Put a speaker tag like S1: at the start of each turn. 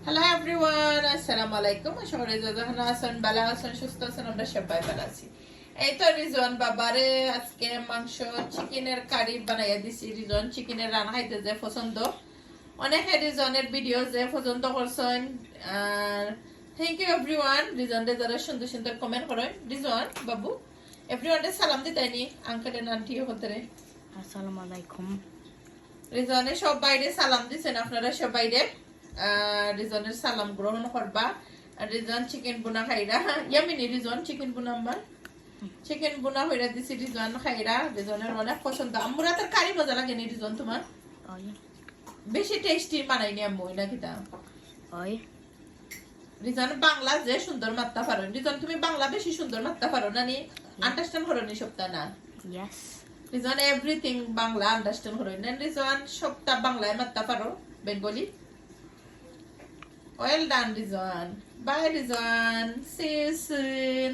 S1: Hello everyone, আসসালামু আলাইকুম। আশা করি যখন আছেন ভালো আছেন, সুস্থ আছেন, আমরা সবাই ভালো আছি। এই তো রিজন বাবারে আজকে মাংস চিকেনের কারি বানাইয়া দিছি। রিজন চিকেনের রান্না খাইতে যে পছন্দ, অনেকে রিজনের ভিডিও যে পছন্দ করছেন। আর থ্যাংক ইউ এভরিওয়ান, রিজনরে যারা সুন্দর সুন্দর কমেন্ট করেন। রিজন বাবু এভরিওয়ানরে সালাম দিতাইনি, আঙ্কেল এন্ড আন্টি হতে।
S2: আসসালামু আলাইকুম।
S1: রিজনে সব বাইরে সালাম দিছেন, আপনারা সব বাইরে রিজনের সালাম গ্রহণ করবা। রিজন চিকেন বুনা খাইরা ইয়ামিনি রিজন চিকেন বুনা আমার চিকেন বুনা হইরা দিছি। রিজন খাইরা, রিজনের অনেক পছন্দ। আমরা তার কারি মজা লাগে নি রিজন? তোমার
S2: ওই
S1: বেশি টেস্টি বানাইনি আম্মু না কিতা?
S2: ওই
S1: রিজন বাংলা যে সুন্দর মাত্রা পারো। রিজন তুমি বাংলা বেশি সুন্দর মাত্রা পারো না নি? আন্ডারস্ট্যান্ড করো নি সবটা না?
S2: Yes.
S1: Reason everything Bangla understand করো না? রিজন সবটা বাংলায় মাত্রা পারো, Bengali. Well done, Rizwan. Bye, Rizwan. See you soon.